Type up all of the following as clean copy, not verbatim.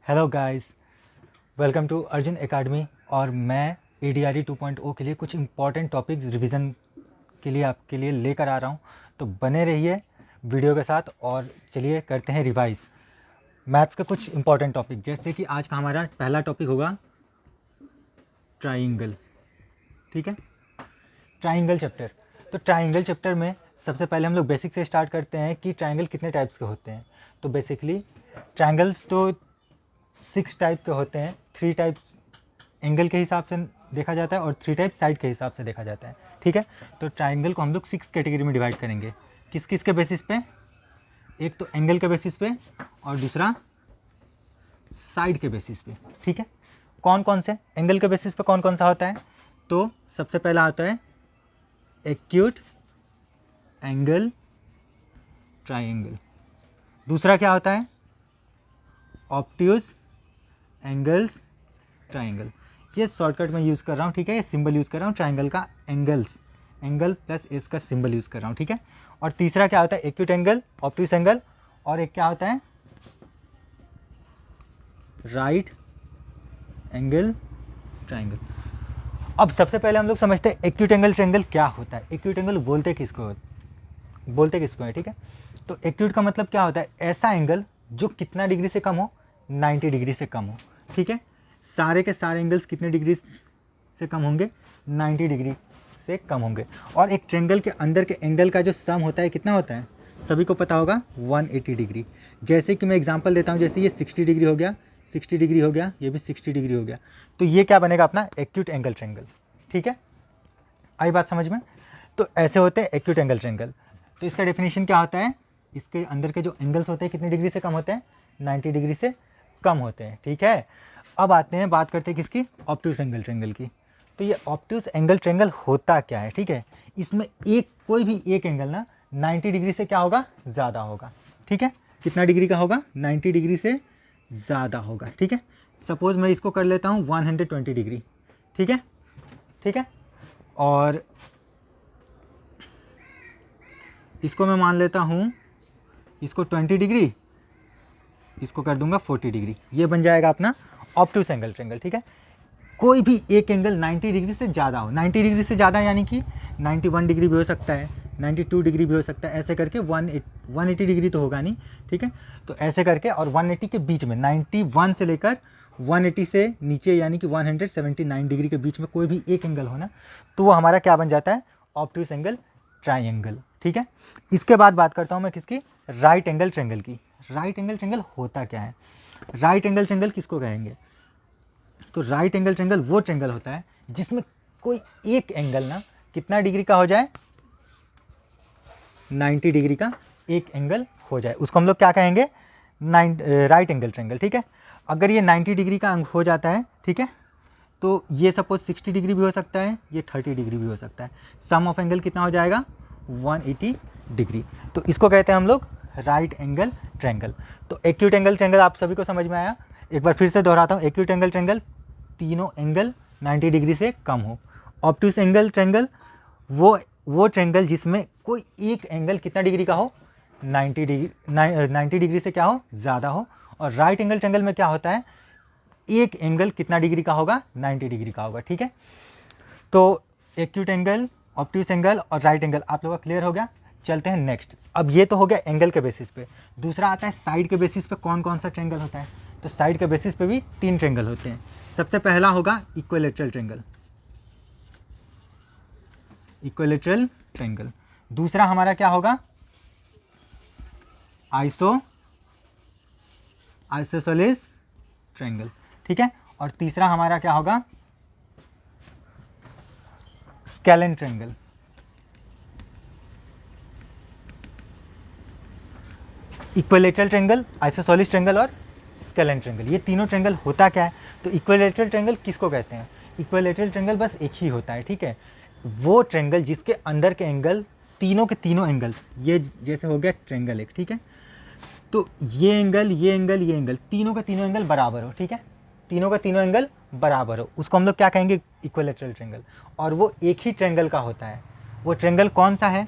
Hello guys, welcome to Arjun academy. और मैं ADRE 2.0 के लिए कुछ इंपॉर्टेंट टॉपिक्स रिवीजन के लिए आपके लिए लेकर आ रहा हूँ। तो बने रहिए वीडियो के साथ और चलिए करते हैं रिवाइज मैथ्स के कुछ इंपॉर्टेंट टॉपिक। जैसे कि आज का हमारा पहला टॉपिक होगा ट्राइंगल। ठीक है, ट्राइंगल चैप्टर। तो ट्राइंगल चैप्टर में सबसे पहले हम लोग बेसिक से स्टार्ट करते हैं कि ट्राइंगल कितने टाइप्स के होते हैं। तो बेसिकली ट्राइंगल्स तो 6 टाइप के होते हैं। 3 टाइप्स एंगल के हिसाब से देखा जाता है और 3 टाइप साइड के हिसाब से देखा जाता है। ठीक है, तो ट्राइंगल को हम लोग 6 कैटेगरी में डिवाइड करेंगे। किस किस के बेसिस पे? एक तो एंगल के बेसिस पे और दूसरा साइड के बेसिस पे। ठीक है, कौन कौन से एंगल के बेसिस पे कौन कौन सा होता है? तो सबसे पहला आता है एक्यूट एंगल ट्राइंगल। दूसरा क्या होता है? Obtuse angles triangle. ये शॉर्टकट में यूज़ कर रहा हूँ। ठीक है, ये सिंबल यूज़ कर रहा हूँ ट्राइंगल का, एंगल्स, एंगल प्लस एस का सिंबल यूज़ कर रहा हूँ। ठीक है, और तीसरा क्या होता है? एक्यूट एंगल, ऑब्ट्यूज एंगल, और एक क्या होता है? Right angle triangle. अब सबसे पहले हम लोग समझते हैं एक्यूट एंगल ट्राइंगल क्या होता है। एक्यूट एंगल बोलते किसको है? ठीक है, तो एक्यूट का मतलब क्या होता है? ऐसा एंगल जो कितना डिग्री से कम हो? 90 डिग्री से कम हो। ठीक है, सारे के सारे एंगल्स कितने डिग्री से कम होंगे? 90 डिग्री से कम होंगे। और एक ट्रायंगल के अंदर के एंगल का जो सम होता है कितना होता है? सभी को पता होगा, 180 डिग्री। जैसे कि मैं एग्जांपल देता हूँ, जैसे ये 60 डिग्री हो गया, 60 डिग्री हो गया, ये भी 60 डिग्री हो गया, तो ये क्या बनेगा? अपना एक्यूट एंगल ट्रायंगल। ठीक है, आई बात समझ में? तो ऐसे होते हैं एक्यूट एंगल ट्रायंगल। तो इसका डेफिनेशन क्या होता है? इसके अंदर के जो एंगल्स होते हैं कितनी डिग्री से कम होते हैं? 90 डिग्री से कम होते हैं। ठीक है, अब आते हैं, बात करते हैं किसकी? ऑब्ट्यूज एंगल ट्रायंगल की। तो ये ऑब्ट्यूज एंगल ट्रायंगल होता क्या है? ठीक है, इसमें कोई भी एक एंगल ना 90 डिग्री से क्या होगा? ज़्यादा होगा। ठीक है, कितना डिग्री का होगा? 90 डिग्री से ज़्यादा होगा। ठीक है, सपोज मैं इसको कर लेता हूँ 120 डिग्री। ठीक है, ठीक है, और इसको मैं मान लेता हूँ, इसको 20 डिग्री, इसको कर दूंगा 40 डिग्री। ये बन जाएगा अपना ऑब्ट्यूज एंगल ट्रायंगल। ठीक है, कोई भी एक एंगल 90 डिग्री से ज़्यादा हो। 90 डिग्री से ज़्यादा यानी कि 91 डिग्री भी हो सकता है, 92 डिग्री भी हो सकता है, ऐसे करके 180 डिग्री तो होगा नहीं। ठीक है, तो ऐसे करके, और 180 के बीच में, 91 से लेकर 180 से नीचे यानी कि 179 डिग्री के बीच में कोई भी एक एंगल हो ना, तो वो हमारा क्या बन जाता है? Obtuse angle triangle. ठीक है, इसके बाद बात करता हूँ मैं किसकी? राइट एंगल ट्रायंगल की। राइट एंगल ट्रायंगल होता क्या है? राइट एंगल ट्रायंगल किसको कहेंगे? तो राइट एंगल ट्रायंगल वो ट्रायंगल होता है जिसमें कोई एक एंगल ना कितना डिग्री का हो जाए? 90 डिग्री का एक एंगल हो जाए, उसको हम लोग क्या कहेंगे? Right angle triangle. ठीक है, अगर ये 90 डिग्री का हो जाता है, ठीक है, तो ये सपोज 60 डिग्री भी हो सकता है, ये 30 डिग्री भी हो सकता है। सम ऑफ एंगल कितना हो जाएगा? 180 डिग्री। तो इसको कहते हैं हम लोग राइट एंगल ट्रायंगल। तो एक्यूट एंगल ट्रायंगल आप सभी को समझ में आया? एक बार फिर से दोहराता हूँ, एक्यूट एंगल ट्रायंगल तीनों एंगल 90 डिग्री से कम हो। ऑब्ट्यूज एंगल ट्रायंगल वो ट्रायंगल जिसमें कोई एक एंगल कितना डिग्री का हो? 90 डिग्री से क्या हो? ज़्यादा हो। और राइट एंगल ट्रायंगल में क्या होता है? एक एंगल कितना डिग्री का होगा? 90 डिग्री का होगा। ठीक है, तो एक्यूट एंगल, ऑब्ट्यूज एंगल और राइट एंगल आप लोगों का क्लियर हो गया। चलते हैं नेक्स्ट। अब ये तो हो गया एंगल के बेसिस पे। दूसरा आता है साइड के बेसिस पे कौन कौन सा ट्रायंगल होता है। तो साइड के बेसिस पे भी 3 ट्रायंगल होते हैं। सबसे पहला होगा इक्विलैटरल ट्रायंगल। Equilateral triangle. दूसरा हमारा क्या होगा? Isosceles triangle. ठीक है, और तीसरा हमारा क्या होगा? Scalene triangle. Equilateral triangle, isosceles triangle और स्केलेन ट्रायंगल, ये तीनों ट्रायंगल होता क्या है? तो इक्विलैटरल ट्रायंगल किसको कहते हैं? इक्विलैटरल ट्रायंगल बस एक ही होता है। ठीक है, वो ट्रायंगल जिसके अंदर के एंगल, तीनों के तीनों एंगल्स, ये जैसे हो गया ट्रायंगल एक। ठीक है, तो ये एंगल, ये एंगल, ये एंगल, तीनों का तीनों एंगल बराबर हो। ठीक है, तीनों का तीनों एंगल बराबर हो, उसको हम लोग क्या कहेंगे? Equilateral triangle. और वो एक ही ट्रायंगल का होता है। वो ट्रायंगल कौन सा है?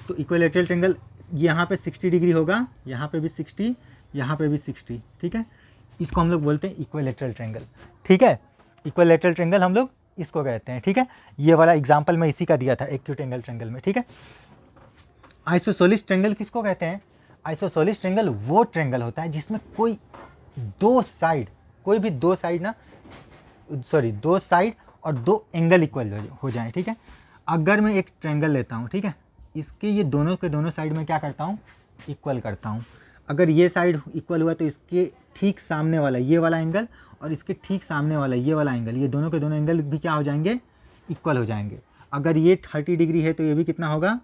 तो इक्विलैटरल ट्रायंगल यहाँ पे 60 डिग्री होगा, यहाँ पे भी 60, यहाँ पे भी 60। ठीक है, इसको हम लोग बोलते हैं इक्विलैटरल ट्रायंगल, ठीक है। इक्विलैटरल ट्रायंगल हम लोग इसको कहते हैं, ठीक है। ये वाला एग्जाम्पल मैं इसी का दिया था एक्यूट एंगल ट्रायंगल में, ठीक है। आइसोसेलेस ट्रायंगल किसको कहते हैं? आइसोसेलेस ट्रायंगल वो ट्रायंगल होता है जिसमें कोई दो साइड और दो एंगल इक्वल हो जाए, ठीक है। अगर मैं एक ट्रायंगल लेता हूँ, ठीक है, इसके ये दोनों के दोनों साइड में क्या करता हूँ, इक्वल करता हूँ। अगर ये साइड इक्वल हुआ तो इसके ठीक सामने वाला ये वाला एंगल और इसके ठीक सामने वाला ये वाला एंगल, ये दोनों के दोनों एंगल भी क्या हो जाएंगे, इक्वल हो जाएंगे। अगर ये 30 डिग्री है तो ये भी कितना होगा,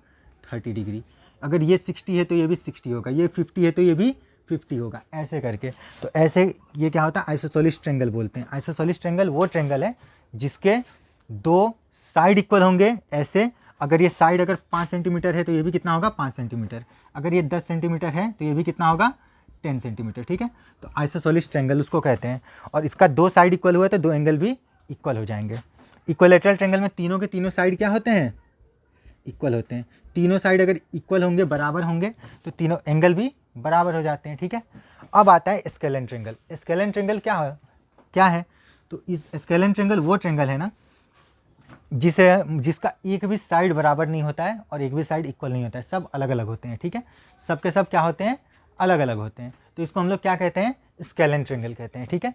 30 डिग्री। अगर ये 60 है तो ये भी 60 होगा, ये 50 है तो ये भी 50 होगा, ऐसे करके। तो ऐसे ये क्या होता है, आइसोसेलेस ट्रायंगल बोलते हैं। आइसोसेलेस ट्रायंगल वो ट्रायंगल है जिसके दो साइड इक्वल होंगे, ऐसे। अगर ये साइड अगर 5 सेंटीमीटर है तो ये भी कितना होगा, 5 सेंटीमीटर। अगर ये 10 सेंटीमीटर है तो ये भी कितना होगा, 10 सेंटीमीटर, ठीक है। तो आइसोसेलेस ट्रायंगल उसको कहते हैं। और इसका दो साइड इक्वल हुआ तो दो एंगल भी इक्वल हो जाएंगे। इक्विलैटरल ट्रायंगल में तीनों के तीनों साइड क्या होते हैं, इक्वल होते हैं। तीनों साइड अगर इक्वल होंगे, बराबर होंगे, तो तीनों एंगल भी बराबर हो जाते हैं, ठीक है। अब आता है स्केलेन ट्रायंगल। स्केलेन ट्रायंगल क्या है? तो इस स्केलेन ट्रायंगल वो ट्रायंगल है ना जिसका एक भी साइड बराबर नहीं होता है और एक भी साइड इक्वल नहीं होता है, सब अलग अलग होते हैं, ठीक है। सब के सब क्या होते हैं, अलग अलग होते हैं। तो इसको हम लोग क्या कहते हैं, स्केलेन ट्रायंगल कहते हैं, ठीक है।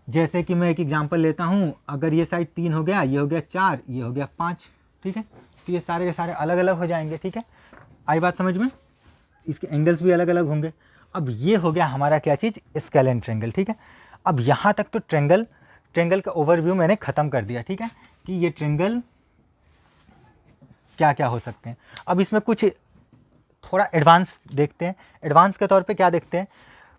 जैसे कि मैं एक एग्जांपल लेता हूँ, अगर ये साइड 3 हो गया, ये हो गया 4, ये हो गया 5, ठीक है। तो ये सारे के सारे अलग अलग हो जाएंगे, ठीक है। आई बात समझ में? इसके एंगल्स भी अलग अलग होंगे। अब ये हो गया हमारा क्या चीज़, स्केलेन ट्रायंगल, ठीक है। अब यहाँ तक तो ट्रायंगल का ओवरव्यू मैंने ख़त्म कर दिया, ठीक है, कि ये ट्रायंगल क्या क्या हो सकते हैं। अब इसमें कुछ थोड़ा एडवांस देखते हैं। एडवांस के तौर पे क्या देखते हैं,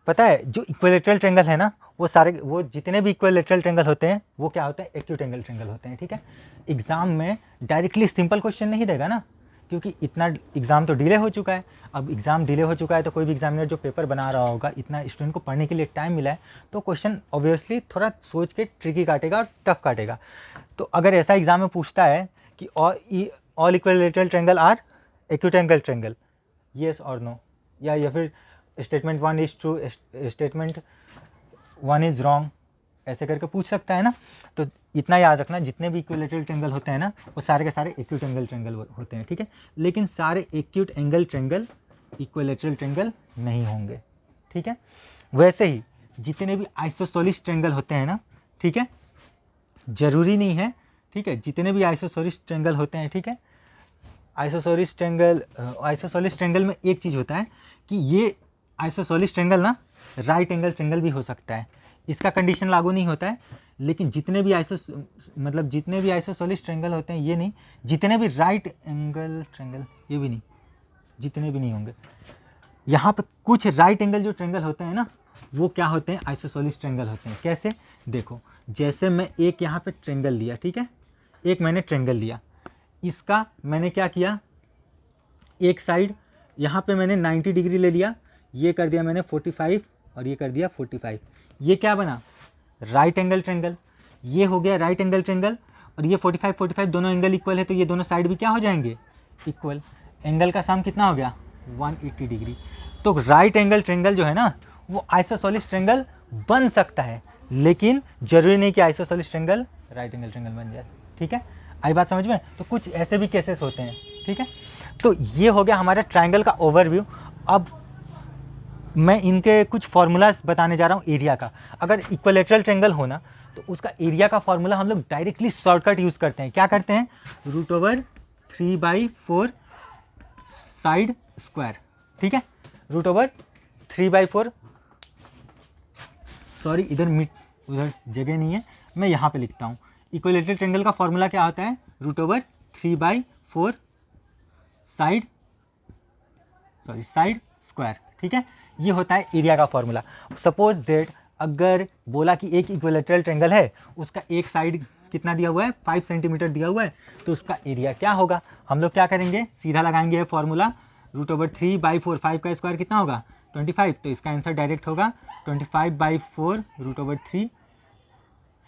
पता है, जो इक्विलैटरल ट्रायंगल है ना, वो जितने भी इक्विलैटरल ट्रायंगल होते हैं वो क्या होते हैं, एक्यूट एंगल ट्रायंगल होते हैं, ठीक है। एग्जाम में डायरेक्टली सिंपल क्वेश्चन नहीं देगा ना, क्योंकि इतना एग्ज़ाम तो डिले हो चुका है। अब एग्ज़ाम डिले हो चुका है तो कोई भी एग्जामिनर जो पेपर बना रहा होगा, इतना स्टूडेंट को पढ़ने के लिए टाइम मिला है, तो क्वेश्चन ऑब्वियसली थोड़ा सोच के ट्रिकी काटेगा और टफ काटेगा। तो अगर ऐसा एग्जाम में पूछता है कि all equilateral triangle are acute angle triangle, yes और नो, या फिर statement 1 is true, statement 1 is wrong, ऐसे करके पूछ सकता है ना। तो इतना याद रखना, जितने भी इक्विलैटरल ट्रायंगल होते हैं ना, वो सारे के सारे एक्यूट एंगल ट्रायंगल होते हैं, ठीक है। लेकिन सारे acute angle triangle equilateral triangle नहीं होंगे, ठीक है। वैसे ही जितने भी आइसोसेलेस ट्रायंगल होते हैं ना, ठीक है, ज़रूरी नहीं है, ठीक है, जितने भी आइसोसेलेस ट्रायंगल होते हैं, ठीक है, आइसोसेलेस ट्रायंगल में एक चीज़ होता है कि ये आइसोसेलेस ट्रायंगल ना राइट एंगल ट्रायंगल भी हो सकता है, इसका कंडीशन लागू नहीं होता है। लेकिन जितने भी आइसोसेलेस ट्रायंगल होते हैं, ये नहीं, जितने भी राइट एंगल ट्रायंगल, ये भी नहीं, जितने भी नहीं होंगे। यहाँ पे कुछ राइट एंगल जो ट्रायंगल होते हैं ना, वो क्या होते हैं, आइसोसेलेस ट्रायंगल होते हैं। कैसे, देखो, जैसे मैं एक यहाँ पे ट्रायंगल लिया, ठीक है, एक मैंने ट्रायंगल लिया, इसका मैंने क्या किया, एक साइड यहाँ पे मैंने 90 डिग्री ले लिया, ये कर दिया मैंने 45 और ये कर दिया 45, ये क्या बना, राइट एंगल ट्रायंगल। ये हो गया राइट एंगल ट्रायंगल, और ये 45 दोनों एंगल इक्वल है, तो ये दोनों साइड भी क्या हो जाएंगे, इक्वल। एंगल का सम कितना हो गया, 180 डिग्री। तो राइट एंगल ट्रायंगल जो है ना, वो आइसोसेलेस ट्रायंगल बन सकता है, लेकिन जरूरी नहीं कि isosceles triangle right angle triangle बन जाए, ठीक है। आई बात समझ में? तो कुछ ऐसे भी केसेस होते हैं, ठीक है। तो ये हो गया हमारा ट्रायंगल का ओवरव्यू। अब मैं इनके कुछ फार्मूलाज बताने जा रहा हूँ एरिया का। अगर इक्विलैटरल ट्रायंगल होना तो उसका एरिया का फार्मूला हम लोग डायरेक्टली शॉर्टकट यूज़ करते हैं। क्या करते हैं, √3/4 साइड स्क्वायर, ठीक है, √3/4, सॉरी उधर जगह नहीं है, मैं यहाँ पे लिखता हूँ। इक्विलैटरल ट्रायंगल का फार्मूला क्या होता है, √3/4 साइड स्क्वायर, ठीक है। ये होता है एरिया का फार्मूला। सपोज दैट अगर बोला कि एक इक्विलैटरल ट्रायंगल है, उसका एक साइड कितना दिया हुआ है, 5 सेंटीमीटर दिया हुआ है, तो उसका एरिया क्या होगा, हम लोग क्या करेंगे, सीधा लगाएंगे फार्मूला, √3/4, 5 का स्क्वायर कितना होगा, 25, तो इसका आंसर डायरेक्ट होगा 25/4 √3,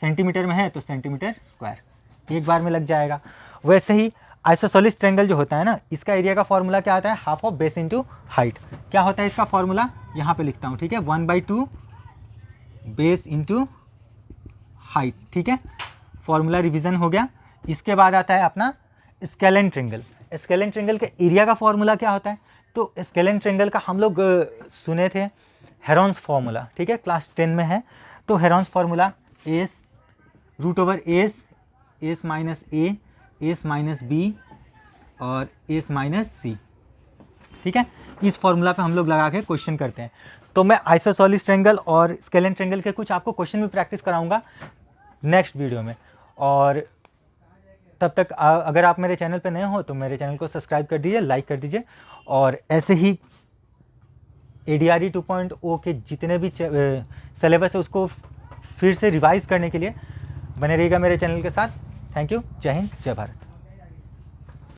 सेंटीमीटर में है तो सेंटीमीटर स्क्वायर, एक बार में लग जाएगा। वैसे ही आइसोसेलेस ट्रायंगल जो होता है ना, इसका एरिया का फार्मूला क्या आता है, half of base into height. क्या होता है इसका फार्मूला, यहाँ पे लिखता हूँ, ठीक है, 1/2 बेस इंटू हाइट, ठीक है, फॉर्मूला रिवीजन हो गया। इसके बाद आता है अपना स्केलेन ट्रेंगल। स्केलेन ट्रेंगल के एरिया का फॉर्मूला क्या होता है, तो स्केलेन ट्रेंगल का हम लोग सुने थे हेरॉन्स फार्मूला, ठीक है, क्लास 10 में है। तो Heron's formula S root over S minus A, S minus B और एस माइनस सी, ठीक है। इस फॉर्मूला पे हम लोग लगा के क्वेश्चन करते हैं। तो मैं आइसोसेलेस ट्रेंगल और स्केलेन ट्रेंगल के कुछ आपको क्वेश्चन भी प्रैक्टिस कराऊंगा नेक्स्ट वीडियो में। और तब तक अगर आप मेरे चैनल पे नए हो तो मेरे चैनल को सब्सक्राइब कर दीजिए, लाइक कर दीजिए, और ऐसे ही ADRE 2.0 के जितने भी सिलेबस है उसको फिर से रिवाइज करने के लिए बने रहिएगा मेरे चैनल के साथ। Thank you. जय हिंद, जय भारत।